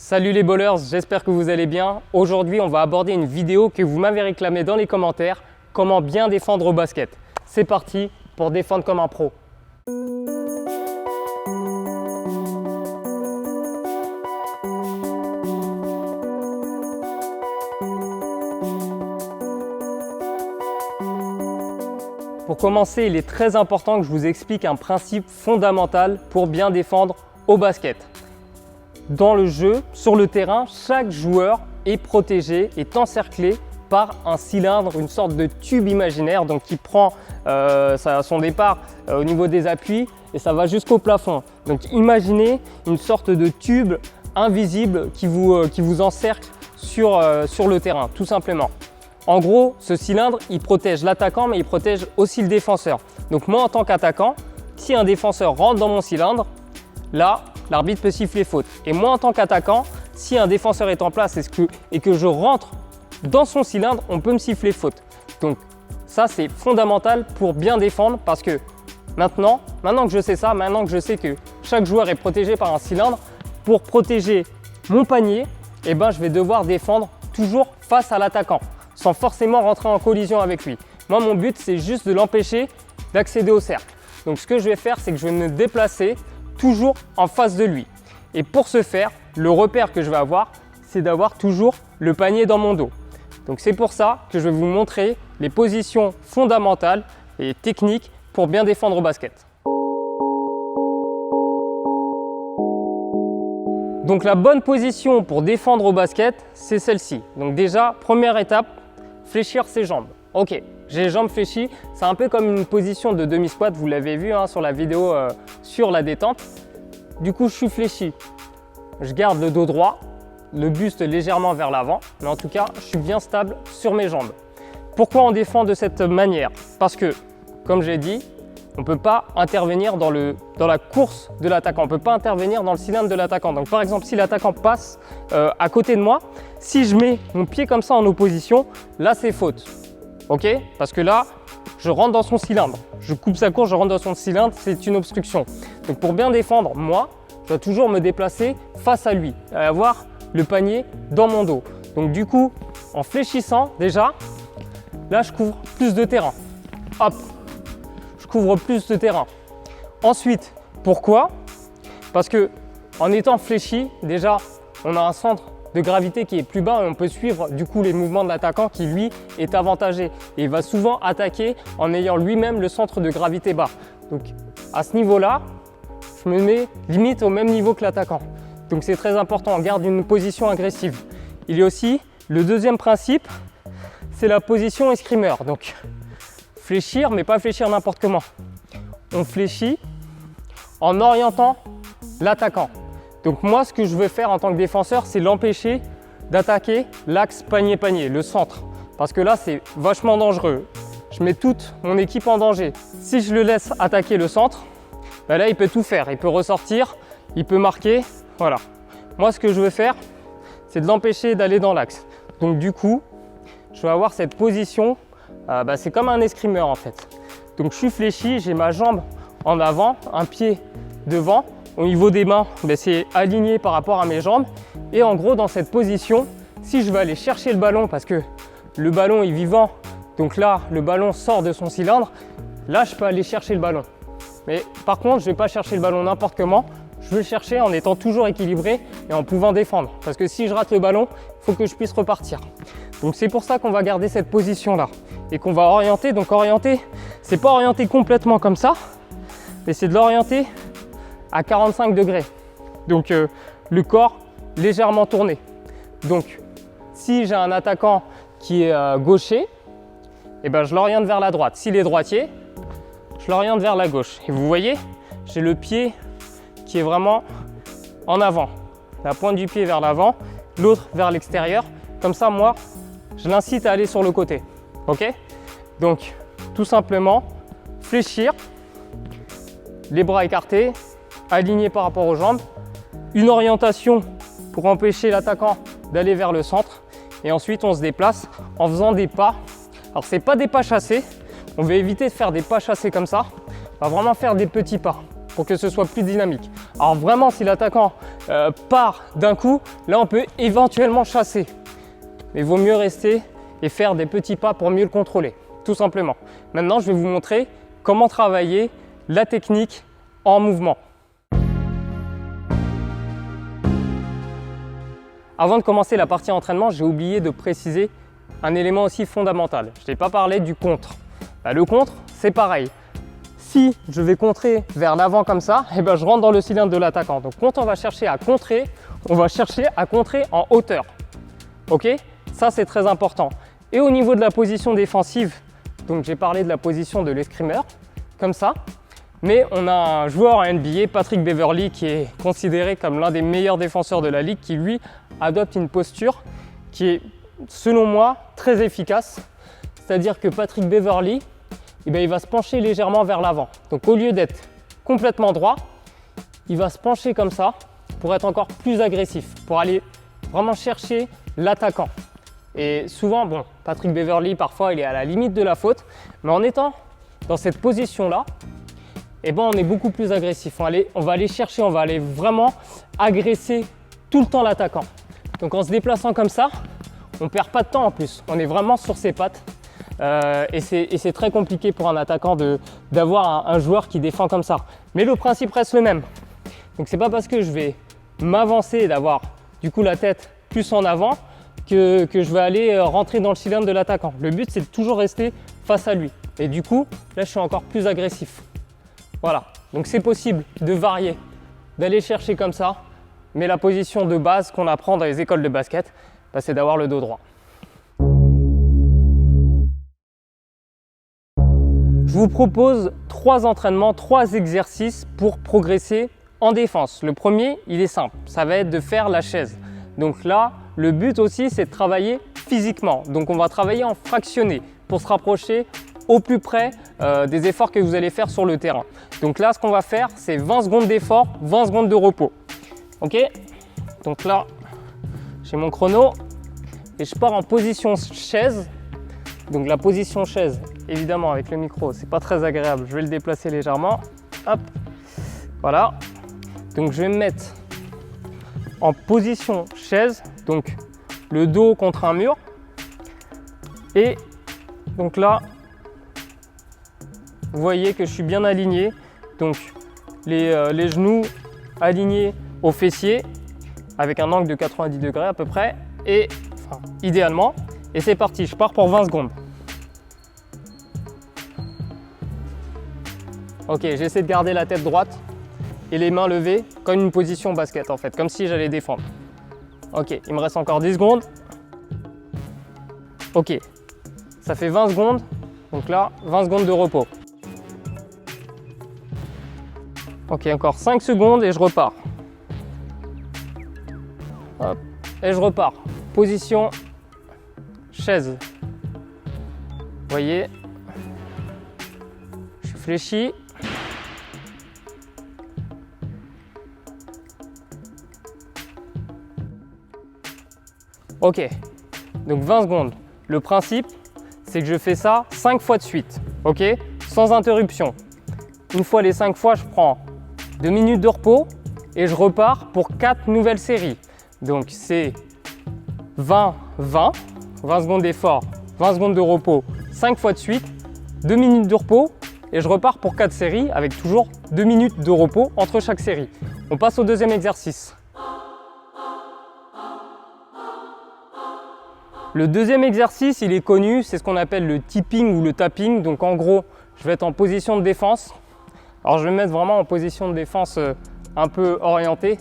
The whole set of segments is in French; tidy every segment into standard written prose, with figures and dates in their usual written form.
Salut les ballers, j'espère que vous allez bien. Aujourd'hui, on va aborder une vidéo que vous m'avez réclamée dans les commentaires, comment bien défendre au basket. C'est parti pour défendre comme un pro. Pour commencer, il est très important que je vous explique un principe fondamental pour bien défendre au basket. Dans le jeu, sur le terrain, chaque joueur est protégé, est encerclé par un cylindre, une sorte de tube imaginaire donc qui prend son départ au niveau des appuis et ça va jusqu'au plafond. Donc imaginez une sorte de tube invisible qui vous encercle sur le terrain, tout simplement. En gros, ce cylindre, il protège l'attaquant, mais il protège aussi le défenseur. Donc moi, en tant qu'attaquant, si un défenseur rentre dans mon cylindre, là, l'arbitre peut siffler faute. Et moi, en tant qu'attaquant, si un défenseur est en place et que je rentre dans son cylindre, on peut me siffler faute. Donc ça, c'est fondamental pour bien défendre parce que maintenant que je sais ça, maintenant que je sais que chaque joueur est protégé par un cylindre, pour protéger mon panier, je vais devoir défendre toujours face à l'attaquant, sans forcément rentrer en collision avec lui. Moi, mon but, c'est juste de l'empêcher d'accéder au cercle. Donc ce que je vais faire, c'est que je vais me déplacer toujours en face de lui. Et pour ce faire, le repère que je vais avoir, c'est d'avoir toujours le panier dans mon dos. Donc c'est pour ça que je vais vous montrer les positions fondamentales et techniques pour bien défendre au basket. Donc la bonne position pour défendre au basket, c'est celle-ci. Donc déjà, première étape, fléchir ses jambes. Ok, j'ai les jambes fléchies, c'est un peu comme une position de demi-squat, vous l'avez vu sur la vidéo sur la détente. Du coup, je suis fléchi, je garde le dos droit, le buste légèrement vers l'avant, mais en tout cas, je suis bien stable sur mes jambes. Pourquoi on défend de cette manière? Parce que, comme j'ai dit, on ne peut pas intervenir dans la course de l'attaquant, on ne peut pas intervenir dans le cylindre de l'attaquant. Donc par exemple, si l'attaquant passe à côté de moi, si je mets mon pied comme ça en opposition, là c'est faute. Ok? Parce que là, je rentre dans son cylindre. Je coupe sa course, je rentre dans son cylindre, c'est une obstruction. Donc pour bien défendre, moi, je dois toujours me déplacer face à lui, et avoir le panier dans mon dos. Donc du coup, en fléchissant déjà, là je couvre plus de terrain. Hop! Couvre plus de terrain. Ensuite, pourquoi? Parce que en étant fléchi, déjà, on a un centre de gravité qui est plus bas et on peut suivre du coup les mouvements de l'attaquant qui lui est avantagé et il va souvent attaquer en ayant lui-même le centre de gravité bas. Donc à ce niveau-là, je me mets limite au même niveau que l'attaquant. Donc c'est très important, on garde une position agressive. Il y a aussi le deuxième principe, c'est la position escrimeur. Donc fléchir, mais pas fléchir n'importe comment. On fléchit en orientant l'attaquant. Donc moi, ce que je veux faire en tant que défenseur, c'est l'empêcher d'attaquer l'axe panier-panier, le centre. Parce que là, c'est vachement dangereux. Je mets toute mon équipe en danger. Si je le laisse attaquer le centre, là, il peut tout faire. Il peut ressortir, il peut marquer. Voilà. Moi, ce que je veux faire, c'est de l'empêcher d'aller dans l'axe. Donc du coup, je vais avoir cette position. C'est comme un escrimeur en fait. Donc je suis fléchi, j'ai ma jambe en avant, un pied devant. Au niveau des mains, c'est aligné par rapport à mes jambes. Et en gros, dans cette position, si je veux aller chercher le ballon parce que le ballon est vivant, donc là, le ballon sort de son cylindre, là, je peux aller chercher le ballon. Mais par contre, je ne vais pas chercher le ballon n'importe comment. Je veux le chercher en étant toujours équilibré et en pouvant défendre. Parce que si je rate le ballon, il faut que je puisse repartir. Donc c'est pour ça qu'on va garder cette position-là et qu'on va orienter. Donc orienter, c'est pas orienter complètement comme ça, mais c'est de l'orienter à 45 degrés. Donc le corps légèrement tourné. Donc si j'ai un attaquant qui est gaucher, je l'oriente vers la droite. S'il est droitier, je l'oriente vers la gauche. Et vous voyez, j'ai le pied qui est vraiment en avant. La pointe du pied vers l'avant, l'autre vers l'extérieur. Comme ça, moi, je l'incite à aller sur le côté. Ok? Donc, tout simplement, fléchir, les bras écartés, alignés par rapport aux jambes, une orientation pour empêcher l'attaquant d'aller vers le centre. Et ensuite, on se déplace en faisant des pas. Alors, ce n'est pas des pas chassés. On veut éviter de faire des pas chassés comme ça. On va vraiment faire des petits pas pour que ce soit plus dynamique. Alors vraiment, si l'attaquant part d'un coup, là on peut éventuellement chasser. Mais il vaut mieux rester et faire des petits pas pour mieux le contrôler, tout simplement. Maintenant, je vais vous montrer comment travailler la technique en mouvement. Avant de commencer la partie entraînement, j'ai oublié de préciser un élément aussi fondamental. Je n'ai pas parlé du contre. Le contre, c'est pareil. Si je vais contrer vers l'avant comme ça, et je rentre dans le cylindre de l'attaquant. Donc quand on va chercher à contrer, on va chercher à contrer en hauteur. Ok? Ça, c'est très important. Et au niveau de la position défensive, donc j'ai parlé de la position de l'escrimeur, comme ça. Mais on a un joueur en NBA, Patrick Beverley, qui est considéré comme l'un des meilleurs défenseur de la ligue, qui lui adopte une posture qui est, selon moi, très efficace. C'est-à-dire que Patrick Beverley, il va se pencher légèrement vers l'avant. Donc au lieu d'être complètement droit, il va se pencher comme ça pour être encore plus agressif, pour aller vraiment chercher l'attaquant. Et souvent, Patrick Beverley, parfois, il est à la limite de la faute, mais en étant dans cette position-là, on est beaucoup plus agressif. On va aller chercher, on va aller vraiment agresser tout le temps l'attaquant. Donc en se déplaçant comme ça, on ne perd pas de temps en plus. On est vraiment sur ses pattes. Et c'est très compliqué pour un attaquant d'avoir un joueur qui défend comme ça. Mais le principe reste le même. Donc c'est pas parce que je vais m'avancer et d'avoir du coup la tête plus en avant que je vais aller rentrer dans le cylindre de l'attaquant. Le but, c'est de toujours rester face à lui. Et du coup, là, je suis encore plus agressif. Voilà, donc c'est possible de varier, d'aller chercher comme ça, mais la position de base qu'on apprend dans les écoles de basket, c'est d'avoir le dos droit. Je vous propose 3 entraînements, 3 exercices pour progresser en défense. Le premier, il est simple, ça va être de faire la chaise. Donc là, le but aussi, c'est de travailler physiquement. Donc on va travailler en fractionné pour se rapprocher au plus près des efforts que vous allez faire sur le terrain. Donc là, ce qu'on va faire, c'est 20 secondes d'effort, 20 secondes de repos. Ok? Donc là, j'ai mon chrono et je pars en position chaise. Donc la position chaise, évidemment, avec le micro, c'est pas très agréable. Je vais le déplacer légèrement. Hop, voilà. Donc je vais me mettre en position chaise, donc le dos contre un mur. Et donc là, vous voyez que je suis bien aligné, donc les genoux alignés aux fessiers avec un angle de 90 degrés à peu près, et idéalement. Et c'est parti, je pars pour 20 secondes. Ok, j'essaie de garder la tête droite et les mains levées comme une position basket en fait, comme si j'allais défendre. Ok, il me reste encore 10 secondes. Ok, ça fait 20 secondes, donc là, 20 secondes de repos. Ok, encore 5 secondes et je repars. Hop, et je repars. Position chaise. Vous voyez, je fléchis. Ok, donc 20 secondes. Le principe, c'est que je fais ça 5 fois de suite, ok, sans interruption. Une fois les 5 fois, je prends 2 minutes de repos et je repars pour 4 nouvelles séries. Donc c'est 20 secondes d'effort, 20 secondes de repos, 5 fois de suite, 2 minutes de repos et je repars pour 4 séries avec toujours 2 minutes de repos entre chaque série. On passe au deuxième exercice. Le deuxième exercice, il est connu, c'est ce qu'on appelle le tipping ou le tapping. Donc en gros, je vais être en position de défense. Alors je vais me mettre vraiment en position de défense un peu orientée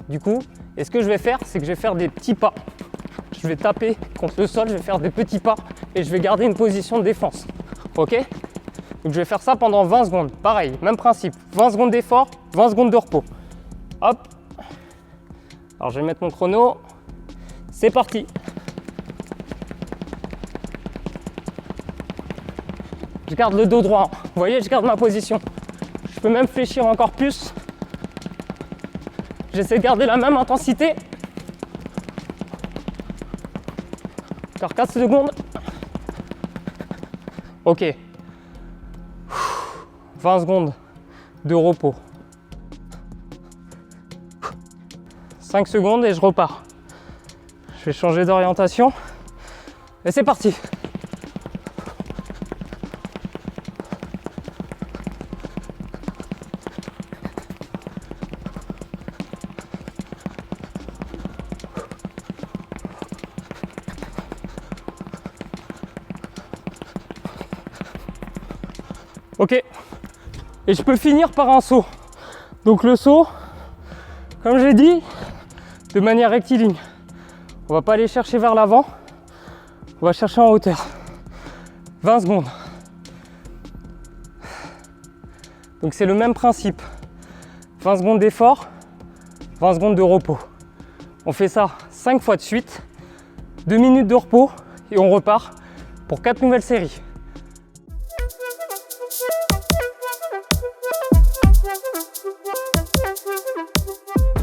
du coup. Et ce que je vais faire, c'est que je vais faire des petits pas. Je vais taper contre le sol, je vais faire des petits pas et je vais garder une position de défense. Ok? Donc je vais faire ça pendant 20 secondes. Pareil, même principe. 20 secondes d'effort, 20 secondes de repos. Hop. Alors je vais mettre mon chrono. C'est parti. Je garde le dos droit. Vous voyez, je garde ma position. Je peux même fléchir encore plus. J'essaie de garder la même intensité. Encore 4 secondes. Ok. 20 secondes de repos. 5 secondes et je repars. Je vais changer d'orientation. Et c'est parti. Ok, et je peux finir par un saut. Donc le saut, comme j'ai dit, de manière rectiligne. On va pas aller chercher vers l'avant, on va chercher en hauteur. 20 secondes. Donc c'est le même principe. 20 secondes d'effort, 20 secondes de repos. On fait ça 5 fois de suite, 2 minutes de repos et on repart pour 4 nouvelles séries.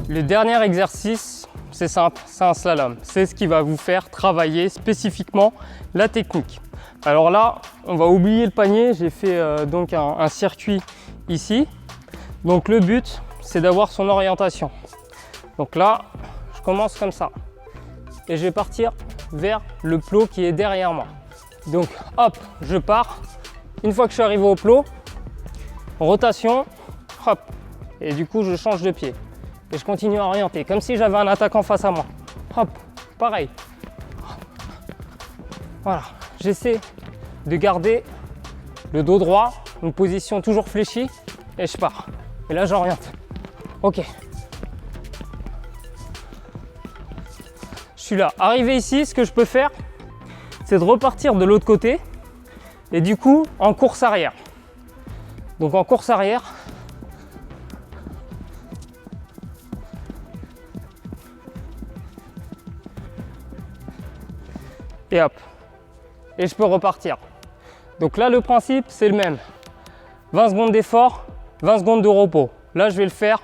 Le dernier exercice, c'est simple, c'est un slalom. C'est ce qui va vous faire travailler spécifiquement la technique. Alors là, on va oublier le panier. J'ai fait donc un circuit ici. Donc le but, c'est d'avoir son orientation. Donc là, je commence comme ça. Et je vais partir vers le plot qui est derrière moi. Donc hop, je pars. Une fois que je suis arrivé au plot, rotation, hop. Et du coup, je change de pied. Et je continue à orienter, comme si j'avais un attaquant face à moi. Hop, pareil. Voilà, j'essaie de garder le dos droit, une position toujours fléchie, et je pars. Et là, j'oriente. Ok. Je suis là. Arrivé ici, ce que je peux faire, c'est de repartir de l'autre côté, et du coup, en course arrière. Donc en course arrière, et hop, et je peux repartir. Donc là, le principe, c'est le même. 20 secondes d'effort, 20 secondes de repos. Là, je vais le faire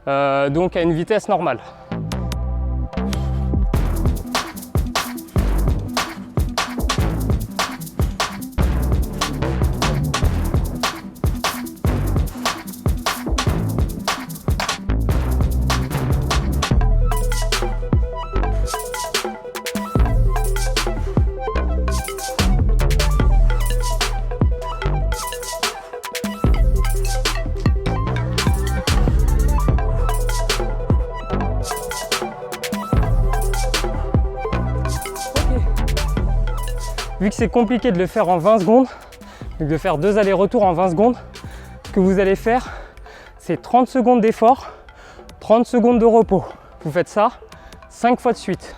donc à une vitesse normale. Vu que c'est compliqué de le faire en 20 secondes, donc de faire 2 allers-retours en 20 secondes, ce que vous allez faire, c'est 30 secondes d'effort, 30 secondes de repos. Vous faites ça 5 fois de suite.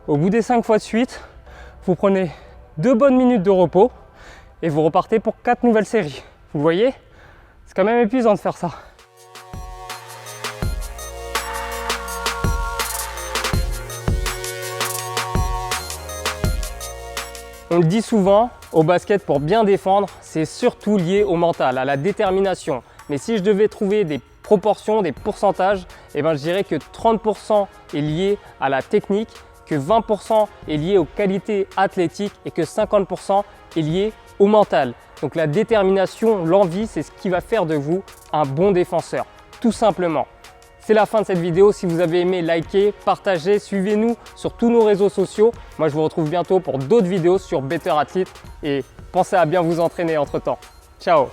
Au bout des 5 fois de suite, vous prenez 2 bonnes minutes de repos et vous repartez pour 4 nouvelles séries. Vous voyez, c'est quand même épuisant de faire ça. On le dit souvent, au basket, pour bien défendre, c'est surtout lié au mental, à la détermination. Mais si je devais trouver des proportions, des pourcentages, eh ben, je dirais que 30% est lié à la technique, que 20% est lié aux qualités athlétiques et que 50% est lié au mental. Donc la détermination, l'envie, c'est ce qui va faire de vous un bon défenseur, tout simplement. C'est la fin de cette vidéo. Si vous avez aimé, likez, partagez, suivez-nous sur tous nos réseaux sociaux. Moi, je vous retrouve bientôt pour d'autres vidéos sur Better Athlete et pensez à bien vous entraîner entre temps. Ciao!